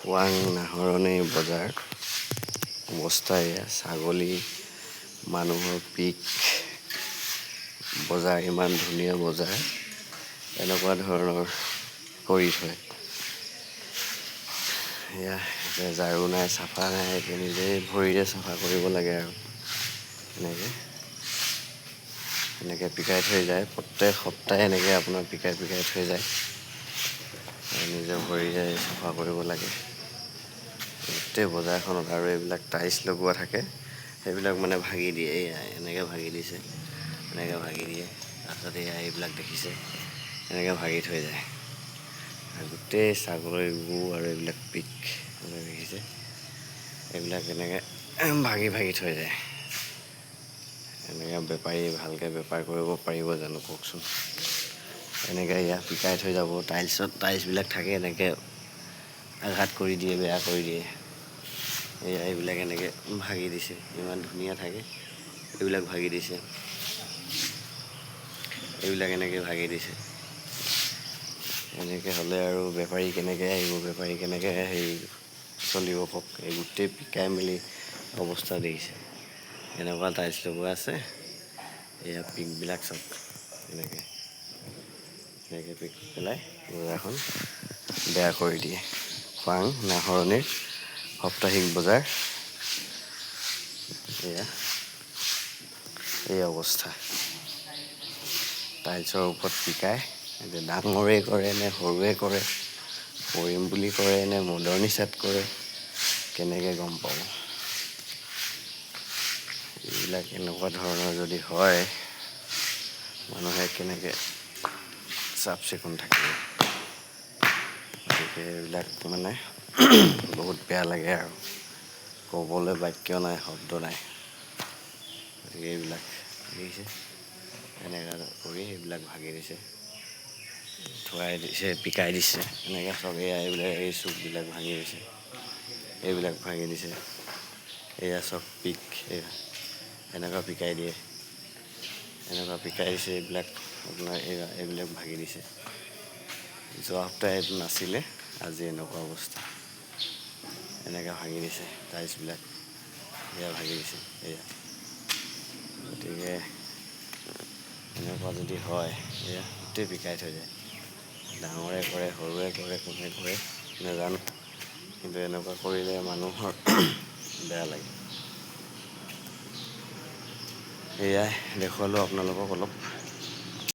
খোৱাং নাহৰণি বজাৰ অৱস্থা এয়া। ছাগলী, মানুহৰ পিক, বজাৰ ইমান ধুনীয়া বজাৰ, এনেকুৱা ধৰণৰ কৰি থয়। এয়া এতিয়া ঝাৰু নাই, চাফা নাই, এতিয়া নিজেই ভৰিৰে চাফা কৰিব লাগে আৰু এনেকৈ পিকাই থৈ যায়। প্ৰত্যেক সপ্তাহে এনেকৈ আপোনাৰ পিকাই থৈ যায়। নিজৰ ভৰিৰে চাফা কৰিব লাগে গোটেই বজাৰখনত। আৰু এইবিলাক টাইলছ লগোৱা থাকে, সেইবিলাক মানে ভাঙি দিয়ে। এয়া এনেকৈ ভাঙি দিছে, এনেকৈ ভাঙি দিয়ে। তাৰপিছত এয়া এইবিলাক দেখিছে, এনেকৈ ভাঙি থৈ যায়। আৰু গোটেই ছাগলীৰ গু আৰু এইবিলাক পিক দেখিছে, এইবিলাক এনেকৈ ভাঙি থৈ যায়। এনেকৈ বেপাৰী ভালকৈ বেপাৰ কৰিব পাৰিব জানো কওকচোন? এনেকৈ ইয়াত পিকাই থৈ যাব। টাইলছবিলাক থাকে, এনেকৈ আঘাত কৰি দিয়ে, বেয়া কৰি দিয়ে। এইবিলাক এনেকৈ ভাঙি দিছে, ইমান ধুনীয়া থাকে, এইবিলাক ভাঙি দিছে। এইবিলাক এনেকৈ ভাঙি দিছে। এনেকৈ হ'লে আৰু বেপাৰী কেনেকৈ আহিব? বেপাৰী কেনেকৈ চলিব কওক? এই গোটেই পিকাই মেলি অৱস্থা দেখিছে। এনেকুৱা টাইলছ লগোৱা আছে, এয়া পিকবিলাক চব এনেকৈ পিক পেলাই বজাৰখন বেয়া কৰি দিয়ে। খোৱাং নাহৰণিৰ সাপ্তাহিক বজাৰ এয়া এই অৱস্থা। টাইলছৰ ওপৰত পিকাই, এতিয়া ডাঙৰেই কৰে নে সৰুৱে কৰে, কৰিম বুলি কৰে নে মডাৰ্নিছেট কৰে, কেনেকৈ গম পাব? এইবিলাক এনেকুৱা ধৰণৰ যদি হয়, মানুহে কেনেকৈ চাফ চিকুণ থাকিব? গতিকে এইবিলাক মানে বহুত বেয়া লাগে আৰু ক'বলৈ বাক্য নাই, শব্দ নাই। গতিকে এইবিলাক দেখিছে, এনেকৈ কৰি এইবিলাক ভাঙি দিছে, থুৱাই দিছে, পিকাই দিছে। এনেকৈ চব এইবিলাক এই চুকবিলাক ভাঙি দিছে, এইবিলাক ভাঙি দিছে। এয়া চব পিক, এয়া এনেকুৱা পিকাই দিয়ে, এনেকুৱা পিকাই দিছে। এইবিলাক আপোনাৰ এইবিলাক ভাঙি দিছে। যোৱা সপ্তাহে এইটো নাছিলে, আজি এনেকুৱা অৱস্থা। এনেকৈ ভাঙি দিছে টাইলছবিলাক, এয়া ভাঙি দিছে এয়া। গতিকে এনেকুৱা যদি হয়, এয়া গোটেই পিকাই থৈ যায়। ডাঙৰে কৰে, সৰুৱে কৰে, কোনে কৰে নাজানো, কিন্তু এনেকুৱা কৰিলে মানুহৰ বেয়া লাগে। এয়াই দেখুৱালোঁ আপোনালোকক অলপ।